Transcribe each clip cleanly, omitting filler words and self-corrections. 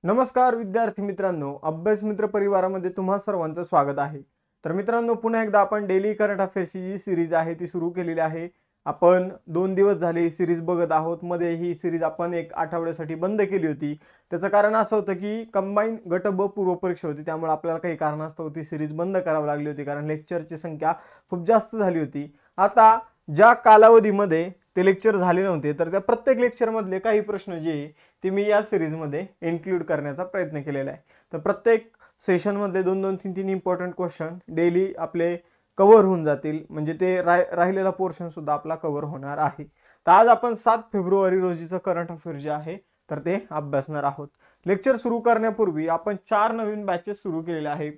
नमस्कार विद्यार्थी मित्रांनो, अभ्यास मित्र परिवारामध्ये तुम्हा सर्वांचं स्वागत आहे। तर मित्रांनो, पुन्हा एकदा आपण डेली करंट अफेअर्सची जी सीरीज आहे ती सुरू केलेली आहे। आपण 2 दिवस झाले ही सीरीज बघत आहोत। मध्ये ही सीरीज आपण एक आठवड्यासाठी बंद केली होती। त्याचं कारण असं होतं की कंबाईन गट ब पूर्व परीक्षा होती, त्यामुळे आपल्याला काही कारणास्तव ती सीरीज बंद करावी लागली होती, कारण लेक्चरची संख्या खूप जास्त झाली होती। आता ज्या कालावधीमध्ये ते लेक्चर झाले नव्हते, तर त्या प्रत्येक लेक्चरमधले काही प्रश्न जे ते मी या सीरीजमध्ये इन्क्लूड करण्याचा प्रयत्न केलेला आहे। तर प्रत्येक सेशनमधले 2-2 3-3 इम्पॉर्टंट क्वेश्चन डेली आपले कव्हर होऊन जातील, म्हणजे ते राहिलेला पोर्शन सुद्धा आपला कव्हर होणार आहे। तर आज आपण 7 फेब्रुवारी रोजीचं करंट अफेअर जे आहे तर ते अभ्यासणार आहोत। लेक्चर सुरू करण्यापूर्वी आपण 4 नवीन बॅचेस सुरू केलेले आहे।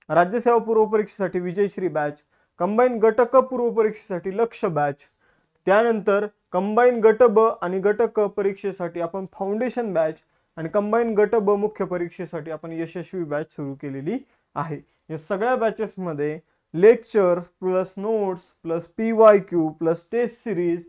राज्यसेवा पूर्व परीक्षेसाठी विजयश्री बॅच, कंबाईन गट क पूर्व परीक्षेसाठी लक्ष्य बॅच, त्यानंतर कंबाईन गट ब आणि गट क परीक्षेसाठी आपण फाउंडेशन बॅच, आणि कंबाईन गट ब मुख्य परीक्षेसाठी आपण यशस्वी बॅच सुरू केलेली आहे। या सगळ्या बॅचेस मध्ये lectures plus notes plus PYQ plus test series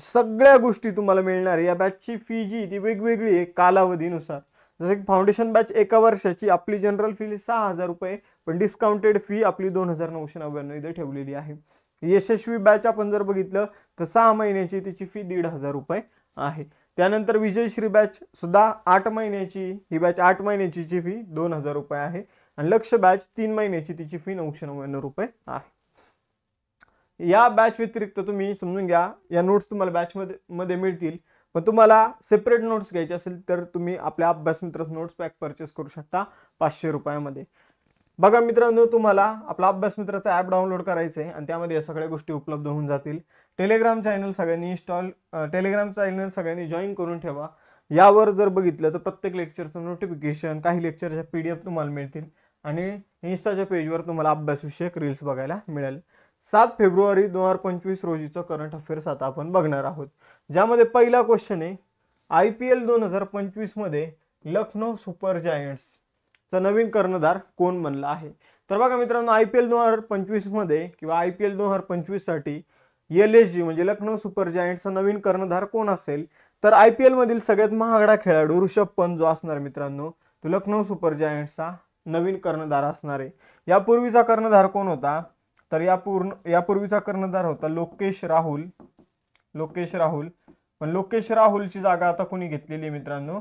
सगळ्या गोष्टी तुम्हाला मिळणार आहे। या बॅचची फी जी ती वेगवेगळी आहे कालावधीनुसार। जसे की फाउंडेशन बॅच एका वर्षाची आपली जनरल फी 6000 रुपये, पण डिस्काउंटेड फी आपली 2999 इथे ठेवलेली आहे। यशस्वी बॅच आपण जर बघितलं तर 6 महिन्याची तिची फी 1500 रुपये आहे। त्यानंतर विजयश्री बॅच सुद्धा 8 महिन्याची, ही बॅच 8 महिन्याची फी 2000 रुपये आहे, आणि लक्ष्य बॅच 3 महिन्याची तिची फी 999 रुपये आहे। या बॅच व्यतिरिक्त तुम्ही समजून घ्या, या नोट्स तुम्हाला बॅच मध्ये मिळतील, पण तुम्हाला सेपरेट नोट्स घ्यायचे असेल तर तुम्ही आपल्या अभ्यास मित्र नोट्स पॅक परचेस करू शकता 500 रुपयामध्ये। बघा मित्रांनो, तुम्हाला आपला अभ्यास मित्राचा ॲप डाउनलोड करायचं आहे आणि त्यामध्ये या सगळ्या गोष्टी उपलब्ध होऊन जातील। टेलिग्राम चॅनल सगळ्यांनी जॉईन करून ठेवा। यावर जर बघितलं तर प्रत्येक लेक्चरचं नोटिफिकेशन, काही लेक्चरच्या PDF तुम्हाला मिळतील, आणि इन्स्टाच्या पेजवर तुम्हाला अभ्यासविषयक रील्स बघायला मिळेल। 7 फेब्रुवारी 2025 रोजीचं करंट अफेअर्स आता आपण बघणार आहोत, ज्यामध्ये पहिला क्वेश्चन आहे IPL 2025 मध्ये लखनौ सुपर जायंट्सचा नवीन कर्णधार कोण बनला आहे। तर बघा मित्रांनो, IPL 2025 मध्ये किंवा IPL 2025 साठी LSG म्हणजे लखनौ सुपर जायंट्सचा नवीन कर्णधार कोण असेल, तर IPL मधील सगळ्यात महागडा खेळाडू ऋषभ पंत जो असणार मित्रांनो, तो लखनौ सुपर जायंट्सचा नवीन कर्णधार असणार आहे। यापूर्वीचा कर्णधार कोण होता, तर यापूर्वीचा कर्णधार होता लोकेश राहुल, पण लोकेश राहुलची जागा आता कोणी घेतलेली मित्रांनो,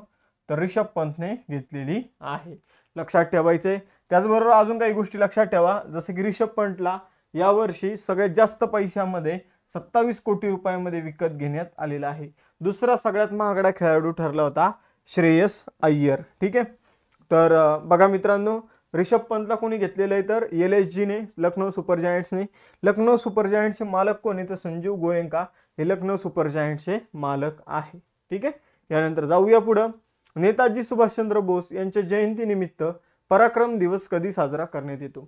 तर ऋषभ पंतने घेतलेली आहे, लक्षात ठेवायचे। त्याचबरोबर अजून काही गोष्टी लक्षात ठेवा, जसे की ऋषभ पंतला यावर्षी सगळ्यात जास्त पैशामध्ये 27 कोटी रुपयामध्ये विकत घेण्यात आलेला आहे। दुसरा सगळ्यात महागडा खेळाडू ठरला होता श्रेयस अय्यर, ठीक आहे। तर बघा मित्रांनो, ऋषभ पंतला कोणी घेतलेलं आहे, तर LSG ने, लखनौ सुपर जायंट्सने। लखनौ सुपर जायंट्सचे मालक कोण आहे, तर संजीव गोयंका हे लखनौ सुपर जायंट्सचे मालक आहे, ठीक आहे। यानंतर जाऊया पुढे, नेताजी सुभाषचंद्र बोस यांच्या जयंतीनिमित्त पराक्रम दिवस कधी साजरा करण्यात येतो,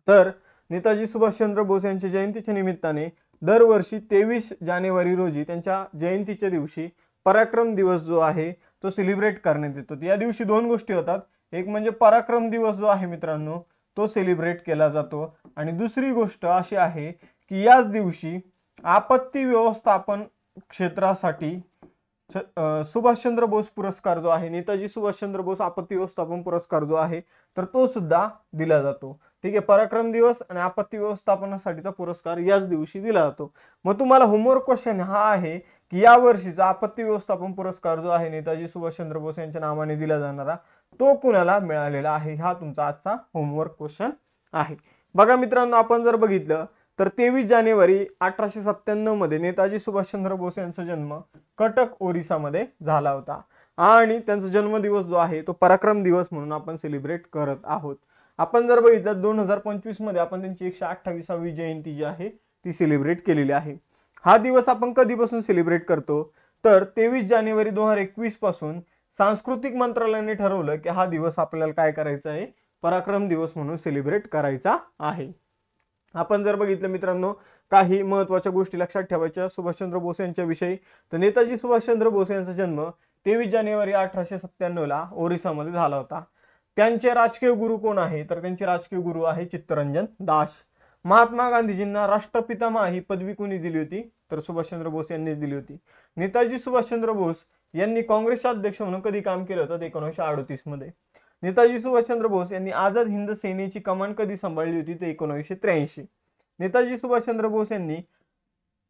तर नेताजी सुभाषचंद्र बोस यांच्या जयंतीच्या निमित्ताने दरवर्षी 23 जानेवारी रोजी त्यांच्या जयंतीच्या दिवशी पराक्रम दिवस जो आहे तो सेलिब्रेट करण्यात येतो। या दिवशी 2 गोष्टी होतात, एक म्हणजे पराक्रम दिवस जो आहे मित्रांनो तो सेलिब्रेट केला जातो, आणि दुसरी गोष्ट अशी आहे की याच दिवशी आपत्ती व्यवस्थापन क्षेत्रासाठी सुभाषचंद्र बोस पुरस्कार जो आहे, नेताजी सुभाषचंद्र बोस आपत्ती व्यवस्थापन पुरस्कार जो आहे तर तो सुद्धा दिला जातो, ठीक आहे। पराक्रम दिवस आणि आपत्ती व्यवस्थापनासाठीचा पुरस्कार याच दिवशी दिला जातो। मग तुम्हाला होमवर्क क्वेश्चन हा आहे की या वर्षीचा आपत्ती व्यवस्थापन पुरस्कार जो आहे नेताजी सुभाषचंद्र बोस यांच्या नावाने दिला जाणारा तो कुणाला मिळालेला आहे, हा तुमचा आजचा होमवर्क क्वेश्चन आहे। बघा मित्रांनो, आपण जर बघितलं तर 23 जानेवारी 1897 मध्ये नेताजी सुभाषचंद्र बोस यांचा जन्म कटक ओरिसामध्ये झाला होता, आणि त्यांचा जन्मदिवस जो आहे तो पराक्रम दिवस म्हणून आपण सेलिब्रेट करत आहोत। आपण जर बघितलं 2025 मध्ये आपण त्यांची 128वी जयंती जी आहे ती सेलिब्रेट केलेली आहे। हा दिवस आपण कधीपासून सेलिब्रेट करतो, तर 23 जानेवारी 2021 पासून सांस्कृतिक मंत्रालयाने ठरवलं की हा दिवस आपल्याला काय करायचा आहे, पराक्रम दिवस म्हणून सेलिब्रेट करायचा आहे। आपण जर बघितलं मित्रांनो, काही महत्त्वाच्या गोष्टी लक्षात ठेवायच्या सुभाषचंद्र बोस यांच्या विषयी, तर नेताजी सुभाषचंद्र बोस यांचा जन्म 23 जानेवारी 1897 ला ओरिसामध्ये झाला होता। त्यांचे राजकीय गुरु कोण आहे, तर त्यांचे राजकीय गुरु आहे चित्तरंजन दास। महात्मा गांधीजींना राष्ट्रपितामह ही पदवी कोणी दिली होती, तर सुभाषचंद्र बोस यांनीच दिली होती। नेताजी सुभाषचंद्र बोस यांनी काँग्रेसचे अध्यक्ष म्हणून कधी काम केलं होतं? 1938 मध्ये. नेताजी सुभाषचंद्र बोस यांनी आझाद हिंद सेनेची कमान कधी सांभाळली होती? ते 1983. नेताजी सुभाषचंद्र बोस यांनी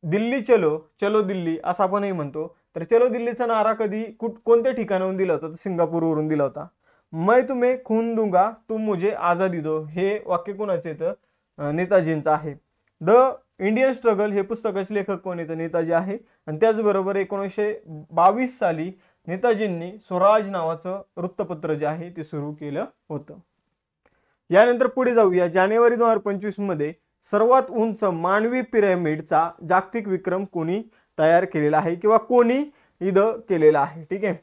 दिल्ली चलो, चलो दिल्ली असं आपणही म्हणतो, तर चलो दिल्लीचा नारा कधी कोणत्या ठिकाणाहून दिला होता? तर सिंगापूरवरून दिला होता. मैं तुम्हें खून दूंगा तुम मुझे आजादी दो, हे वाक्य कोणाचे? तर नेताजींचं आहे. द इंडियन स्ट्रगल हे पुस्तकाचे लेखक कोण आहेत? नेताजी आहे. आणि त्याचबरोबर 1922 साली नेताजींनी स्वराज नावाचं वृत्तपत्र जे आहे ते सुरू केलं होतं. यानंतर पुढे जाऊया. जानेवारी 2025 मध्ये सर्वात उंच मानवी पिरॅमिडचा जागतिक विक्रम कोणी तयार केलेला आहे किंवा कोणी इथं केलेला आहे? ठीक आहे.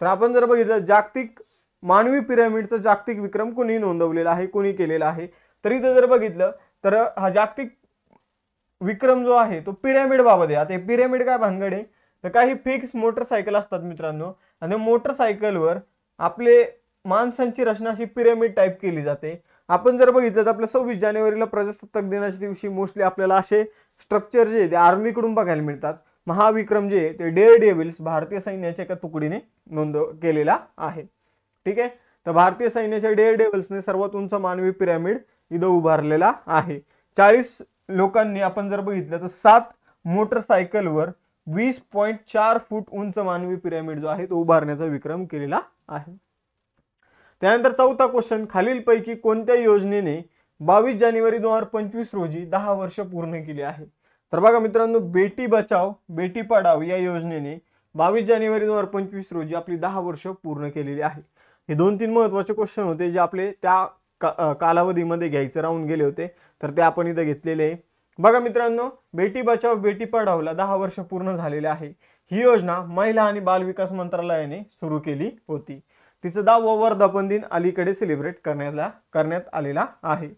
तर आपण जर बघितलं जागतिक मानवी पिरॅमिडचा जागतिक विक्रम कोणी नोंदवलेला आहे, कोणी केलेला आहे? तर इथं जर बघितलं तर हा जागतिक विक्रम जो आहे तो पिरॅमिड बाबत आहे. आता पिरॅमिड काय भानगड आहे? तर काही फिक्स मोटरसायकल असतात मित्रांनो, आणि मोटरसायकलवर आपले माणसांची रचना अशी पिरॅमिड टाईप केली जाते. आपण जर बघितलं तर आपल्या 26 जानेवारीला प्रजासत्ताक दिनाच्या दिवशी मोस्टली आपल्याला असे स्ट्रक्चर जे ते आर्मीकडून बघायला मिळतात. महाविक्रम जे ते डेअर डेव्हिल्स भारतीय सैन्याच्या एका तुकडीने नोंद केलेला आहे. ठीक आहे. तर भारतीय सैन्याच्या डेअर डेव्हिल्सने सर्वात उंच मानवी पिरॅमिड इथं उभारलेला आहे. 40 लोकांनी आपण जर बघितलं तर 7 मोटरसायकलवर 20.4 फूट उंच मानवी पिरॅमिड जो आहे तो उभारण्याचा विक्रम केलेला आहे. त्यानंतर चौथा क्वेश्चन, खालीलपैकी कोणत्या योजनेने 22 जानेवारी 2025 रोजी 10 वर्ष पूर्ण केली आहे? तर बघा मित्रांनो, बेटी बचाव बेटी पढाव या योजनेने 22 जानेवारी 2025 रोजी आपली 10 वर्ष पूर्ण केलेली आहे. हे 2-3 महत्त्वाचे क्वेश्चन होते जे आपले त्या कालावधीमध्ये घ्यायचे राहून गेले होते, तर ते आपण इथं घेतलेले आहे. बघा मित्रांनो, बेटी बचाव बेटी पढावला 10 वर्ष पूर्ण झालेले आहे. ही योजना महिला आणि बाल विकास मंत्रालयाने सुरू केली होती. तिचं 10वा वर्धापन दिन अलीकडे सेलिब्रेट करण्यात आलेला आहे.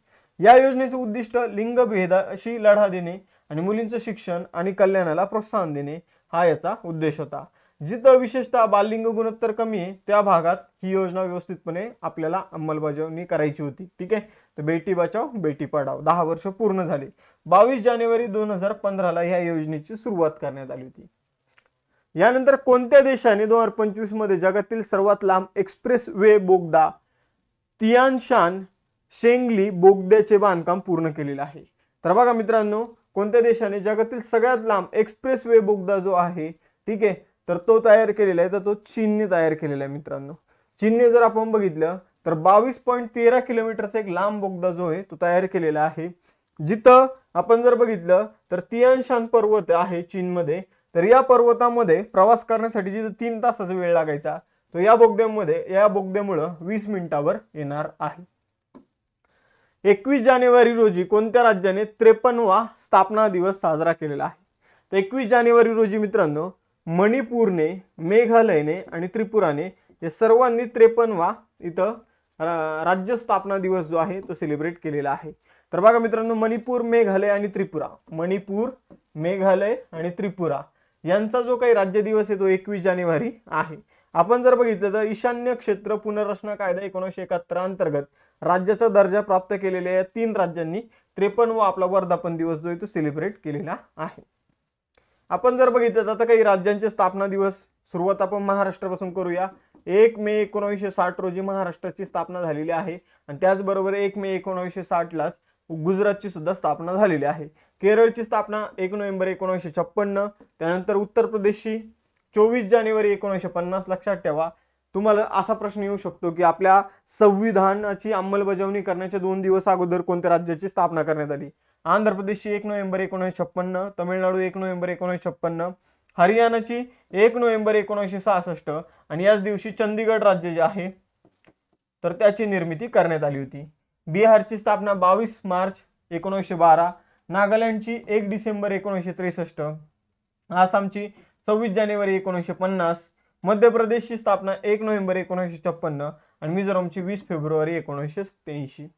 या योजनेचे उद्दिष्ट लिंगभेदाशी लढा देणे आणि मुलींचं शिक्षण आणि कल्याणाला प्रोत्साहन देणे हा याचा उद्देश होता. जिथं विशेषतः बाललिंग गुणोत्तर कमी आहे त्या भागात ही योजना व्यवस्थितपणे आपल्याला अंमलबजावणी करायची होती. ठीक आहे. तर बेटी बचाव बेटी पढाव 10 वर्ष पूर्ण झाले. 22 जानेवारी 2015 ला या योजनेची सुरुवात करण्यात आली होती. यानंतर कोणत्या देशाने 2025 मध्ये जगातील सर्वात लांब एक्सप्रेस वे बोगदा तियानशान शेंगली बोगद्याचे बांधकाम पूर्ण केलेले आहे? तर बघा मित्रांनो, कोणत्या देशाने जगातील सगळ्यात लांब एक्सप्रेस वे बोगदा जो आहे, ठीक आहे, तर तो तयार केलेला आहे, तर तो चीनने तयार केलेला आहे मित्रांनो. चीनने जर आपण बघितलं तर 22.13 किलोमीटरचा एक लांब बोगदा जो आहे तो तयार केलेला आहे. जिथं आपण जर बघितलं तर तियानशान पर्वत आहे चीनमध्ये, तर या पर्वतामध्ये प्रवास करण्यासाठी जिथं 3 तासाचा वेळ लागायचा तो या बोगद्यामुळे 20 मिनिटावर येणार आहे. 21 जानेवारी रोजी कोणत्या राज्याने 53वा स्थापना दिवस साजरा केलेला आहे? तर 21 जानेवारी रोजी मित्रांनो, मणिपूरने, मेघालयने आणि त्रिपुराने या सर्वांनी 53वा इथं राज्य स्थापना दिवस जो आहे तो सेलिब्रेट केलेला आहे. तर बघा मित्रांनो, मणिपूर, मेघालय आणि त्रिपुरा, मणिपूर, मेघालय आणि त्रिपुरा यांचा जो काही राज्य दिवस आहे तो 21 जानेवारी आहे. आपण जर बघितलं तर ईशान्य क्षेत्र पुनर्रचना कायदा 1971 अंतर्गत राज्याचा दर्जा प्राप्त केलेल्या या 3 राज्यांनी 53वा आपला वर्धापन दिवस जो आहे तो सेलिब्रेट केलेला आहे. आपण जर बघितलं तर आता काही राज्यांचे स्थापना दिवस सुरुवात आपण महाराष्ट्रापासून करूया. 1 मे 1960 रोजी महाराष्ट्राची स्थापना झालेली आहे आणि त्याचबरोबर 1 मे 1960 लाच गुजरातची सुद्धा स्थापना झालेली आहे. केरळची स्थापना 1 नोव्हेंबर 1956. त्यानंतर उत्तर प्रदेशची 24 जानेवारी 1950. लक्षात ठेवा, तुम्हाला असा प्रश्न येऊ शकतो की आपल्या संविधानाची अंमलबजावणी करण्याच्या 2 दिवस अगोदर कोणत्या राज्याची स्थापना करण्यात आली? आंध्र प्रदेशची 1 नोव्हेंबर 1956, तमिळनाडू 1 नोव्हेंबर 1956, हरियाणाची 1 नोव्हेंबर 1966 आणि याच दिवशी चंदीगड राज्य जे आहे तर त्याची निर्मिती करण्यात आली होती. बिहारची स्थापना 22 मार्च 1912, नागालँडची 1 डिसेंबर 1963, आसामची 26 जानेवारी 1950, मध्य प्रदेशची स्थापना 1 नोव्हेंबर 1956 आणि मिझोरामची 20 फेब्रुवारी 1983.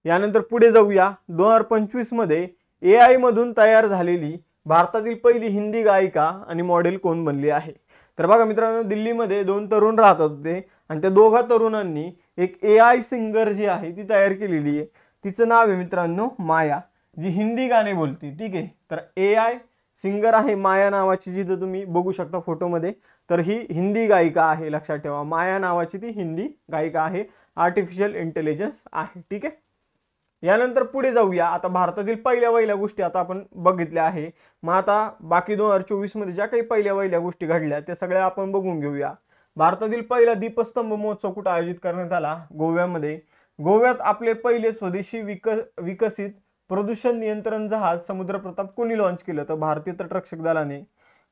यानंतर पुढे जाऊया. 2025 मध्ये AI मधून तयार झालेली भारतातील पहिली हिंदी गायिका आणि मॉडेल कोण बनली आहे? तर बघा मित्रांनो, दिल्लीमध्ये 2 तरुण राहत होते आणि त्या दोघा तरुणांनी एक AI सिंगर जी आहे ती तयार केलेली आहे. तिचं नाव आहे मित्रांनो माया, जी हिंदी गाणे बोलते. ठीक आहे. तर AI सिंगर आहे माया नावाची, जिथं तुम्ही बघू शकता फोटोमध्ये, तर ही हिंदी गायिका आहे, लक्षात ठेवा माया नावाची ती हिंदी गायिका आहे, आर्टिफिशियल इंटेलिजन्स आहे, ठीक आहे। यानंतर पुढे जाऊया, आता भारतातील पहिल्या गोष्टी आता आपण बघितल्या आहे। मग आता बाकी 2024 मध्ये ज्या काही पहिल्या गोष्टी घडल्या त्या सगळ्या आपण बघून घेऊया। भारतातील पहिला दीपस्तंभ महोत्सव कुठे आयोजित करण्यात आला? गोव्यामध्ये। गोव्यात आपले पहिले स्वदेशी विकसित प्रदूषण नियंत्रण जहाज समुद्रप्रताप कोणी लॉन्च केलं? तर भारतीय तटरक्षक दलाने।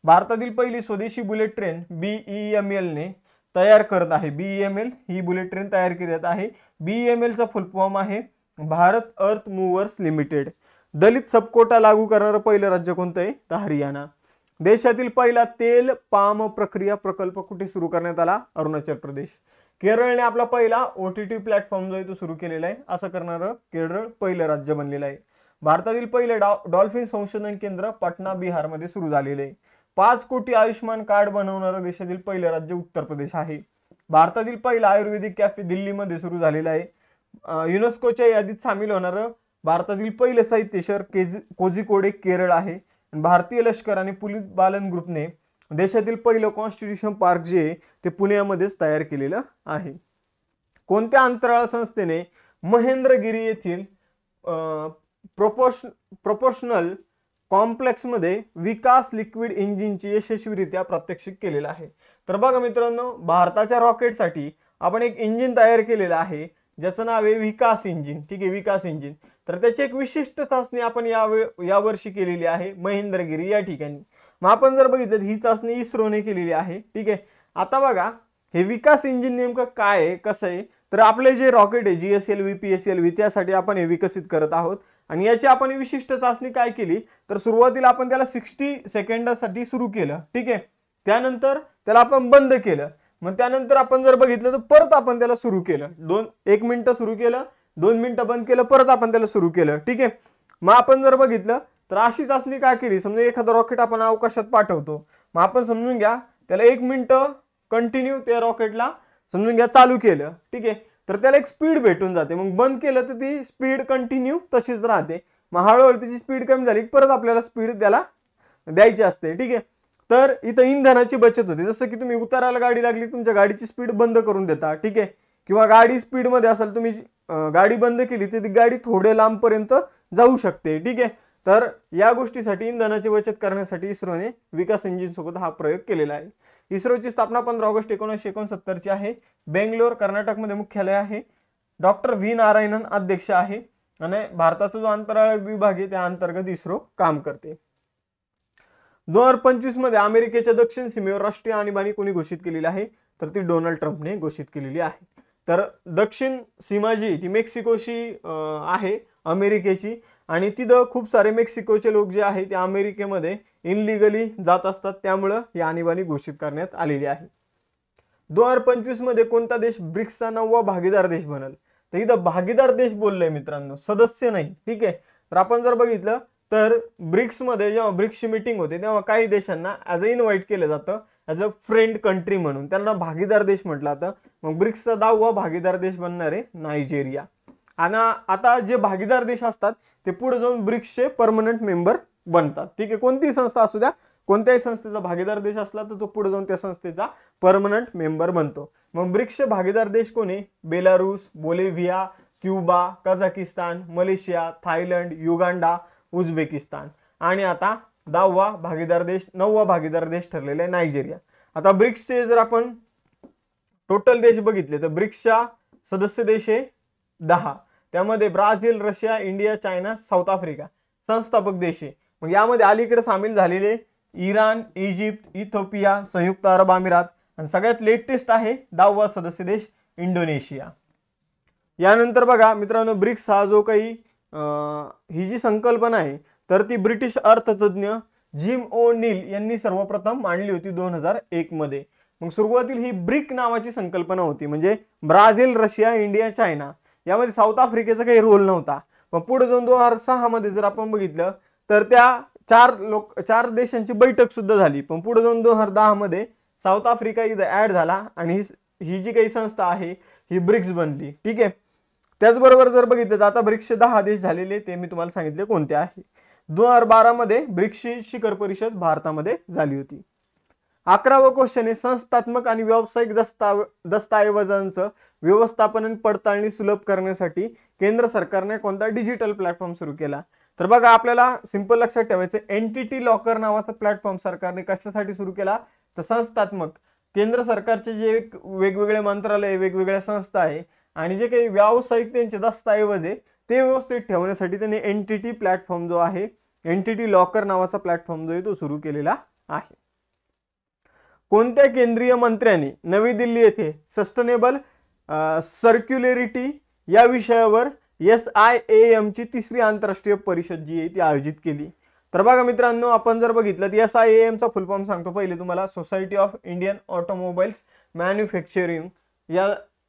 भारतातील पहिली स्वदेशी बुलेट ट्रेन BEML ने तयार करत आहे। BEML ही बुलेट ट्रेन तयार करत आहे। BEML चा फुल फॉर्म आहे भारत अर्थ मूव्हर्स लिमिटेड। दलित सबकोटा लागू करणारं पहिलं राज्य कोणतं आहे? तर हरियाणा। देशातील पहिला तेल पाम प्रक्रिया प्रकल्प कुठे सुरू करण्यात आला? अरुणाचल प्रदेश। केरळने आपला पहिला OTT प्लॅटफॉर्म जो आहे तो सुरू केलेला आहे। असं करणारं केरळ पहिलं राज्य बनलेलं आहे। भारतातील पहिले डॉल्फिन संशोधन केंद्र पटना बिहारमध्ये सुरू झालेले आहे। 5 कोटी आयुष्मान कार्ड बनवणारं देशातील पहिलं राज्य उत्तर प्रदेश आहे। भारतातील पहिला आयुर्वेदिक कॅफे दिल्लीमध्ये सुरू झालेला आहे। युनेस्कोच्या यादीत सामील होणारं भारतातील पहिले साहित्य शहर कोझिकोडे केरळ आहे। भारतीय लष्कर आणि पोलीस बालन ग्रुपने देशातील पहिलं कॉन्स्टिट्यूशन पार्क जे ते पुण्यामध्येच तयार केलेलं आहे। कोणत्या अंतराळ संस्थेने महेंद्रगिरी येथील प्रोपोर्शनल कॉम्प्लेक्समध्ये विकास लिक्विड इंजिनची यशस्वीरित्या प्रात्यक्षिक केलेलं आहे? तर बघा मित्रांनो, भारताच्या रॉकेटसाठी आपण एक इंजिन तयार केलेलं आहे ज्याचं नाव आहे विकास इंजिन, ठीक आहे, विकास इंजिन। तर त्याची एक विशिष्ट चाचणी आपण या वर्षी केलेली आहे महेंद्रगिरी या ठिकाणी। मग आपण जर बघितलं ही चाचणी इस्रोने केलेली आहे, ठीक आहे। आता बघा हे विकास इंजिन नेमकं काय आहे, कसं आहे, तर आपले जे रॉकेट आहे GSLV PSLV त्यासाठी आपण हे विकसित करत आहोत आणि याची आपण विशिष्ट चाचणी काय केली तर सुरुवातीला आपण त्याला 60 सेकंदासाठी सुरू केलं, ठीक आहे। त्यानंतर त्याला आपण बंद केलं, मग त्यानंतर आपण जर बघितलं तर परत आपण त्याला सुरू केलं, 1 मिनिट सुरू केलं, 2 मिनिटं बंद केलं, परत आपण त्याला सुरू केलं, ठीक आहे। मग आपण जर बघितलं तर अशी चाचणी काय केली, समजा एखादं रॉकेट आपण अवकाशात पाठवतो, मग आपण समजून घ्या त्याला 1 मिनिट कंटिन्यू त्या रॉकेटला समजून घ्या चालू केलं, ठीक आहे, तर त्याला एक स्पीड भेटून जाते। मग बंद केलं तर ती स्पीड कंटिन्यू तशीच राहते। मग हळूहळू त्याची स्पीड कमी झाली परत आपल्याला स्पीड त्याला द्यायची असते, ठीक आहे। तर इथं इंधनाची बचत होते, जसं की तुम्ही उताराला गाडी लागली तुमच्या गाडीची स्पीड बंद करून देता, ठीक आहे, किंवा गाडी स्पीड मध्ये असेल तुम्ही गाडी बंद केली तर ती गाडी थोडे लांब पर्यंत जाऊ शकते, ठीक आहे। तर या गोष्टीसाठी इंधनाची बचत करण्यासाठी इस्रोने विकास इंजिन सोबत हा प्रयोग केलेला आहे। इस्रोची स्थापना 15 ऑगस्ट 1969 ची आहे। बेंगलोर कर्नाटकमध्ये मुख्यालय आहे। डॉक्टर व्ही नारायणन अध्यक्ष आहे आणि भारताचा जो अंतराळ विभाग आहे त्या अंतर्गत इस्रो काम करते। 2025 मध्ये अमेरिकेच्या दक्षिण सीमेवर राष्ट्रीय आणीबाणी कोणी घोषित केलेली आहे तर ती डोनाल्ड ट्रम्पने घोषित केलेली आहे। तर दक्षिण सीमा जी ती मेक्सिकोशी आहे अमेरिकेची, आणि तिथं खूप सारे मेक्सिकोचे लोक जे आहे ते अमेरिकेमध्ये इनलिगली जात असतात, त्यामुळे ही आणीबाणी घोषित करण्यात आलेली आहे। 2025 मध्ये कोणता देश ब्रिक्सचा 9वा भागीदार देश बनेल? तर इथं भागीदार देश बोललोय मित्रांनो, सदस्य नाही, ठीक आहे। तर आपण जर बघितलं तर ब्रिक्स मध्ये जेव्हा ब्रिक्सची मीटिंग होते तेव्हा काही देशांना ॲज अ इन्व्हाइट केलं जातं, ॲज अ फ्रेंड कंट्री म्हणून, त्यांना भागीदार देश म्हटलं जातं। मग ब्रिक्सचा 10वा भागीदार देश बनणार आहे नायजेरिया। आणि आता जे भागीदार देश असतात ते पुढे जाऊन ब्रिक्सचे परमनंट मेंबर बनतात, ठीक आहे। कोणतीही संस्था असू द्या, कोणत्याही संस्थेचा भागीदार देश असला तर तो पुढे जाऊन त्या संस्थेचा परमनंट मेंबर बनतो। मग ब्रिक्सचे भागीदार देश कोणी? Belarus, Bolivia, Cuba, Kazakhstan, Malaysia, Thailand, Uganda, Uzbekistan, आणि आता 9वा भागीदार देश ठरलेला आहे नायजेरिया। आता ब्रिक्सचे जर आपण टोटल देश बघितले तर ब्रिक्सच्या सदस्य देश आहे 10, त्यामध्ये Brazil, Russia, India, China, south Africa संस्थापक देश आहे। मग यामध्ये अलीकडे सामील झालेले इराण, इजिप्त, इथिओपिया, संयुक्त अरब अमिरात, आणि सगळ्यात लेटेस्ट आहे 10वा सदस्य देश इंडोनेशिया। यानंतर बघा मित्रांनो, ब्रिक्स हा जो काही ही जी संकल्पना आहे तर ती ब्रिटिश अर्थतज्ञ जिम ओ नील यांनी सर्वप्रथम मांडली होती 2001 मध्ये। मग सुरुवातीला ही ब्रिक नावाची संकल्पना होती, म्हणजे ब्राझील, रशिया, इंडिया, चायना, यामध्ये साऊथ आफ्रिकेचा काही रोल नव्हता। पण पुढे जाऊन 2006 मध्ये जर आपण बघितलं तर त्या 4 देशांची बैठक सुद्धा झाली, पण पुढे जाऊन 2010 मध्ये साऊथ आफ्रिका इथं ऍड झाला आणि ही जी काही संस्था आहे ही ब्रिक्स बनली, ठीक आहे। त्याचबरोबर जर बघितलं तर आता ब्रिक्सचे 10 देश झालेले ते मी तुम्हाला सांगितले कोणते आहे। 2012 मध्ये ब्रिक्सची शिखर परिषद भारतामध्ये झाली होती. 11वं क्वेश्चन आहे, संस्थात्मक आणि व्यावसायिक दस्तऐवजांचं व्यवस्थापन आणि पडताळणी सुलभ करण्यासाठी केंद्र सरकारने कोणता डिजिटल प्लॅटफॉर्म सुरू केला? तर बघा आपल्याला सिंपल लक्षात ठेवायचं, एनटीटी लॉकर नावाचा प्लॅटफॉर्म सरकारने कशासाठी सुरू केला? तर संस्थात्मक, केंद्र सरकारचे जे वेगवेगळे मंत्रालय, वेगवेगळ्या संस्था आहे आणि जे काही व्यावसायिक त्यांचे दस्तऐवज आहे ते व्यवस्थित ठेवण्यासाठी त्यांनी एनटीटी प्लॅटफॉर्म जो आहे, एनटीटी लॉकर नावाचा प्लॅटफॉर्म जो आहे तो सुरू केलेला आहे. कोणत्या केंद्रीय मंत्र्यांनी नवी दिल्ली येथे सस्टेनेबल सर्क्युलरिटी या विषयावर SIAM ची 3री आंतरराष्ट्रीय परिषद जी आहे ती आयोजित केली? तर बघा मित्रांनो, आपण जर बघितलं तर SIAM चा फुल फॉर्म सांगतो पहिले तुम्हाला. Society of Indian automobiles manufacturing,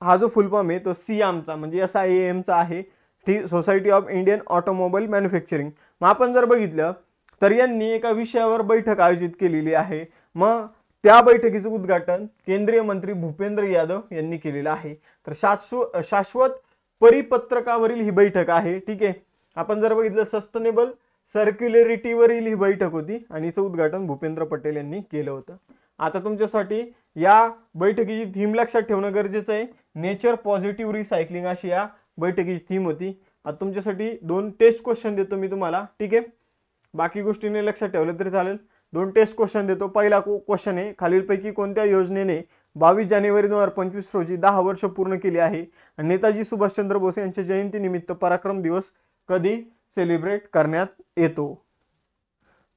हा जो फुल फॉर्म आहे तो SIAM चा म्हणजे SIAM चा आहे, society of Indian automobile manufacturing. मग आपण जर बघितलं तर यांनी एका विषयावर बैठक आयोजित केलेली आहे. मग त्या बैठकीचं उद्घाटन केंद्रीय मंत्री भूपेंद्र यादव यांनी केलेलं आहे. तर शाश्वत परिपत्रकावरील ही बैठक आहे. ठीक आहे, आपण जर बघितलं सस्टेनेबल सर्क्युलरिटीवरील ही बैठक होती आणि हिचं उद्घाटन भूपेंद्र पटेल यांनी केलं होतं. आता तुमच्यासाठी या बैठकीची थीम लक्षात ठेवणं गरजेचं आहे. नेचर पॉझिटिव्ह रिसायकलिंग अशी या बैठकीची थीम होती. आता तुमच्यासाठी 2 टेस्ट क्वेश्चन देतो मी तुम्हाला. ठीक आहे, बाकी गोष्टीने लक्षात ठेवलं तरी चालेल. 2 टेस्ट क्वेश्चन देतो. पहिला क्वेश्चन आहे, खालीलपैकी कोणत्या योजनेने 22 जानेवारी 2025 रोजी 10 वर्ष पूर्ण केली आहे आणि नेताजी सुभाषचंद्र बोस यांच्या जयंतीनिमित्त पराक्रम दिवस कधी सेलिब्रेट करण्यात येतो?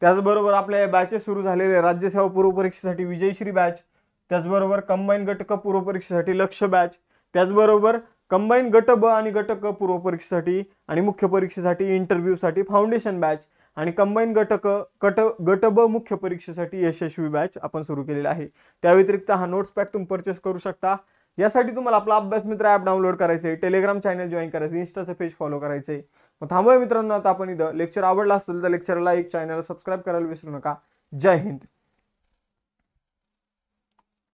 त्याचबरोबर आपल्या या बॅचेस सुरू झालेले राज्यसेवा पूर्व परीक्षेसाठी विजयश्री बॅच, त्याचबरोबर कंबाईन गट क पूर्व परीक्षेसाठी लक्ष्य बॅच, त्याचबरोबर कंबाईन गट ब आणि गट क पूर्व परीक्षेसाठी आणि मुख्य परीक्षेसाठी इंटरव्ह्यूसाठी फाउंडेशन बॅच आणि कंबाईन गट ब मुख्य परीक्षेसाठी यशस्वी बॅच आपण सुरू केलेला आहे. त्या व्यतिरिक्त हा नोट्स पॅक तुम्ही परचेस करू शकता. यासाठी तुम्हाला आपला अभ्यास मित्र ॲप डाउनलोड करायचं आहे, टेलिग्राम चॅनल जॉईन करायचं, इंस्टाचं पेज फॉलो करायचं आहे. मग थांबूया मित्रांनो, आता आपण इथं लेक्चर आवडला असेल तर लेक्चरला लाईक, चॅनल सबस्क्राईब करायला विसरू नका. जय हिंद.